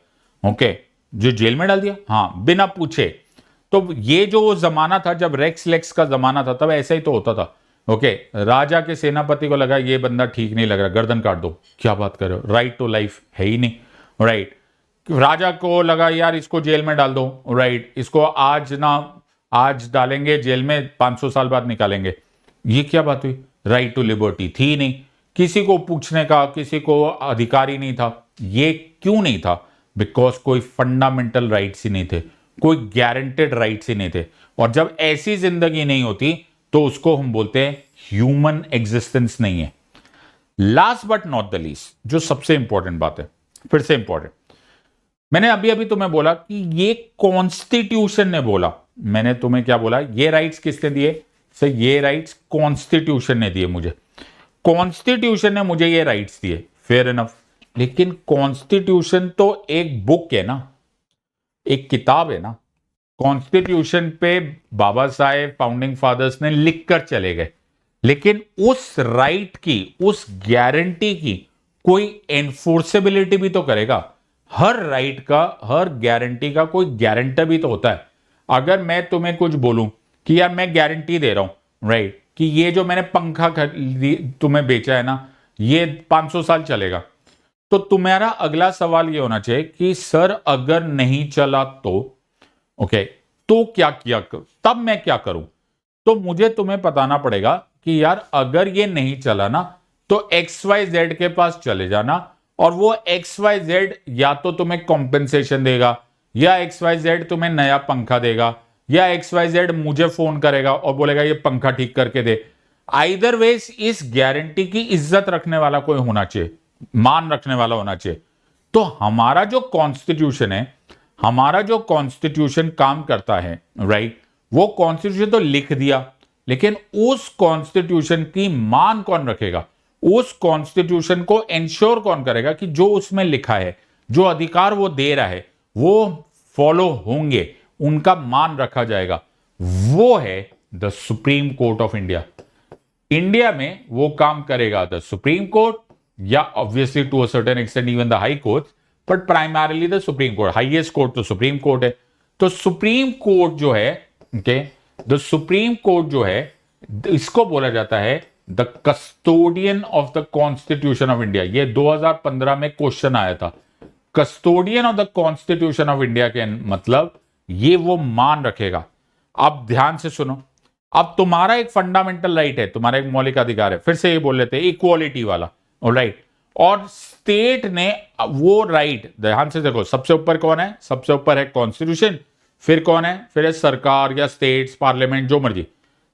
ओके, जो जेल में डाल दिया, हाँ, बिना पूछे। तो ये जो जमाना था, जब रेक्स लेक्स का जमाना था, तब ऐसा ही तो होता था। ओके, राजा के सेनापति को लगा ये बंदा ठीक नहीं लग रहा, गर्दन काट दो। क्या बात कर रहे हो, राइट टू लाइफ है ही नहीं, राइट। राजा को लगा यार इसको जेल में डाल दो, राइट, इसको आज डालेंगे जेल में, 500 साल बाद निकालेंगे। ये क्या बात हुई, राइट टू लिबर्टी थी ही नहीं, किसी को पूछने का किसी को अधिकार ही नहीं था। ये क्यों नहीं था? बिकॉज कोई फंडामेंटल राइट्स ही नहीं थे, कोई गारंटेड राइट्स ही नहीं थे। और जब ऐसी जिंदगी नहीं होती तो उसको हम बोलते हैं ह्यूमन एग्जिस्टेंस नहीं है। Last but not the least, जो सबसे इंपॉर्टेंट बात है, फिर से इंपॉर्टेंट, मैंने अभी अभी तुम्हें बोला कि ये कॉन्स्टिट्यूशन ने बोला। मैंने तुम्हें क्या बोला? ये राइट्स किसने दिए? सर, ये राइट्स कॉन्स्टिट्यूशन ने दिए मुझे। कॉन्स्टिट्यूशन ने मुझे ये राइट्स दिए, फेयर इनफ। लेकिन कॉन्स्टिट्यूशन तो एक बुक है ना, एक किताब है ना। कॉन्स्टिट्यूशन पे बाबा साहेब फाउंडिंग फादर्स ने लिख कर चले गए, लेकिन उस राइट की, उस गारंटी की कोई एनफोर्सेबिलिटी भी तो करेगा। हर राइट का, हर गारंटी का कोई गारंटर भी तो होता है। अगर मैं तुम्हें कुछ बोलूं कि यार मैं गारंटी दे रहा हूं, राइट, कि ये जो मैंने पंखा तुम्हें बेचा है ना, ये 500 साल चलेगा, तो तुम्हारा अगला सवाल ये होना चाहिए कि सर अगर नहीं चला तो, ओके, तो क्या किया, तब मैं क्या करूं? तो मुझे तुम्हें बताना पड़ेगा कि यार अगर ये नहीं चला ना, तो XYZ के पास चले जाना, और वो XYZ या तो तुम्हें कॉम्पेंसेशन देगा, या XYZ तुम्हें नया पंखा देगा, या XYZ मुझे फोन करेगा और बोलेगा ये पंखा ठीक करके दे। आइदर वेज इस गारंटी की इज्जत रखने वाला कोई होना चाहिए, मान रखने वाला होना चाहिए। तो हमारा जो कॉन्स्टिट्यूशन है, हमारा जो कॉन्स्टिट्यूशन काम करता है, राइट, वो कॉन्स्टिट्यूशन तो लिख दिया, लेकिन उस कॉन्स्टिट्यूशन की मान कौन रखेगा? उस कॉन्स्टिट्यूशन को इंश्योर कौन करेगा कि जो उसमें लिखा है, जो अधिकार वो दे रहा है, वो फॉलो होंगे, उनका मान रखा जाएगा? वो है the Supreme Court of India. India में वो काम करेगा द सुप्रीम कोर्ट, या obviously to a certain extent even the High Court, but primarily the Supreme Court. Highest court तो सुप्रीम कोर्ट है। तो सुप्रीम कोर्ट जो है, ओके, द सुप्रीम कोर्ट जो है, इसको बोला जाता है the custodian of the constitution of India. ये 2015 में क्वेश्चन आया था। Custodian of the constitution of India के मतलब ये वो मान रखेगा। अब ध्यान से सुनो, अब तुम्हारा एक फंडामेंटल राइट है, तुम्हारा एक मौलिक अधिकार है, फिर से ये बोल लेते हैं इक्वालिटी वाला, राइट, और स्टेट ने वो राइट, ध्यान से देखो, सबसे ऊपर कौन है? सबसे ऊपर है कॉन्स्टिट्यूशन, फिर कौन है? फिर है सरकार या स्टेट्स, पार्लियामेंट, जो मर्जी।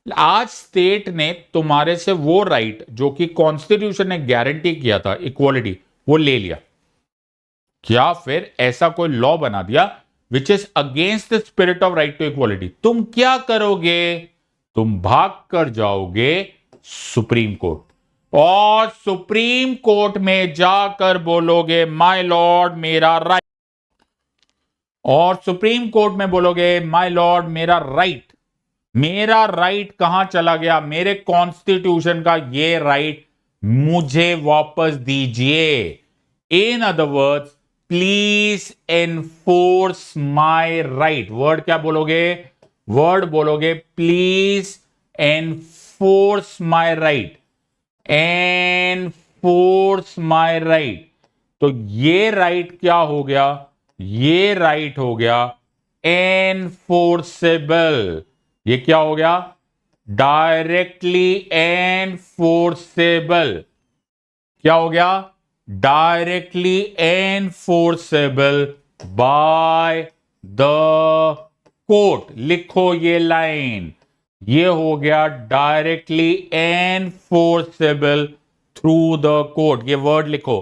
आज स्टेट ने तुम्हारे से वो राइट जो कि कॉन्स्टिट्यूशन ने गारंटी किया था, इक्वालिटी, वो ले लिया। क्या फिर ऐसा कोई लॉ बना दिया which is against the spirit of right to equality? तुम क्या करोगे? तुम भाग कर जाओगे सुप्रीम कोर्ट, और सुप्रीम कोर्ट में जाकर बोलोगे माय लॉर्ड मेरा राइट, और सुप्रीम कोर्ट में बोलोगे माय लॉर्ड मेरा राइट, मेरा राइट कहां चला गया? मेरे कॉन्स्टिट्यूशन का ये राइट मुझे वापस दीजिए। इन other words, please enforce my right. Word क्या बोलोगे? वर्ड बोलोगे please enforce my right, enforce my right. तो ये राइट क्या हो गया? ये राइट हो गया एनफोर्सेबल। ये क्या हो गया? Directly enforceable. क्या हो गया? Directly enforceable by the court. लिखो ये लाइन, ये हो गया directly enforceable through the court. ये वर्ड लिखो,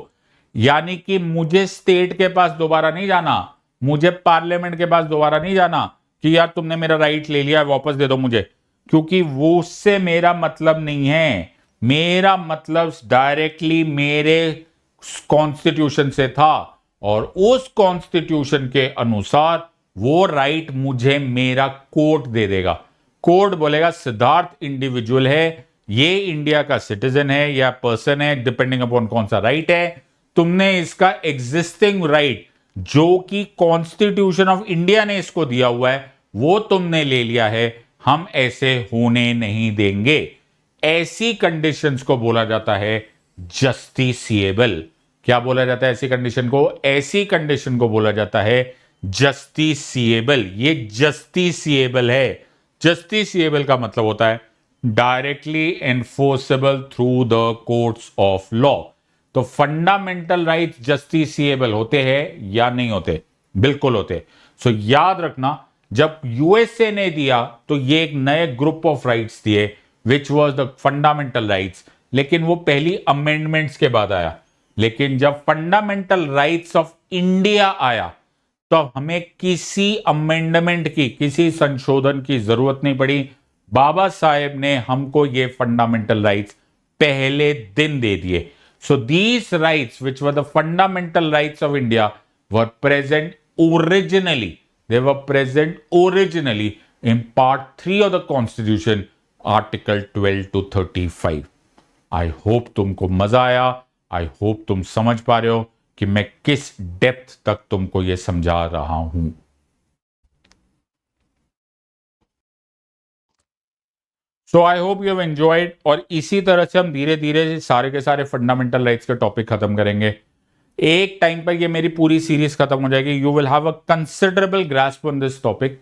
यानी कि मुझे स्टेट के पास दोबारा नहीं जाना, मुझे पार्लियामेंट के पास दोबारा नहीं जाना कि यार तुमने मेरा राइट ले लिया, वापस दे दो मुझे, क्योंकि वो उससे मेरा मतलब नहीं है। मेरा मतलब डायरेक्टली मेरे कॉन्स्टिट्यूशन से था, और उस कॉन्स्टिट्यूशन के अनुसार वो राइट मुझे मेरा कोर्ट दे देगा। कोर्ट बोलेगा सिद्धार्थ इंडिविजुअल है, ये इंडिया का सिटीजन है या पर्सन है, डिपेंडिंग अपॉन कौन सा राइट है, तुमने इसका एग्जिस्टिंग राइट जो कि कॉन्स्टिट्यूशन ऑफ इंडिया ने इसको दिया हुआ है वो तुमने ले लिया है, हम ऐसे होने नहीं देंगे। ऐसी कंडीशंस को बोला जाता है जस्टिसिएबल। क्या बोला जाता है ऐसी कंडीशन को? ऐसी कंडीशन को बोला जाता है जस्टिसिएबल। ये जस्टिसिएबल है। जस्टिसिएबल का मतलब होता है directly enforceable through the courts of law. तो फंडामेंटल राइट्स जस्टिसिएबल होते हैं या नहीं होते? बिल्कुल होते। सो याद रखना, जब यूएसए ने दिया तो ये एक नए ग्रुप ऑफ राइट्स दिए which was the fundamental rights, लेकिन वो पहली अमेंडमेंट्स के बाद आया। लेकिन जब फंडामेंटल राइट्स ऑफ इंडिया आया तो हमें किसी अमेंडमेंट की, किसी संशोधन की जरूरत नहीं पड़ी। बाबा साहेब ने हमको ये फंडामेंटल राइट्स पहले दिन दे दिए। So these rights which were the fundamental rights of India were present originally, they were present originally in part 3 of the constitution, article 12 to 35. I hope तुमको मजा आया। आई होप तुम समझ पा रहे हो कि मैं किस डेप्थ तक तुमको यह समझा रहा हूं। So I hope you have enjoyed, और इसी तरह से हम धीरे धीरे सारे के सारे फंडामेंटल राइट्स के टॉपिक खत्म करेंगे। एक टाइम पर ये मेरी पूरी सीरीज खत्म हो जाएगी। You will have a considerable grasp on this topic,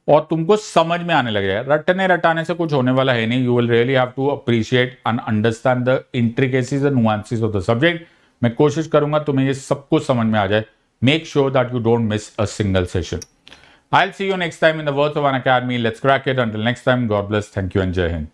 और तुमको समझ में आने लग जाएगा। रटने रटाने से कुछ होने वाला है नहीं। You will really have to appreciate and understand the intricacies and nuances of the subject. मैं कोशिश करूंगा तुम्हें ये सब कुछ समझ में आ जाए। Make sure that you don't miss a single session. I will see you next time in the words of an academy. Let's crack it. Until next time, God bless, thank you and जय हिंद।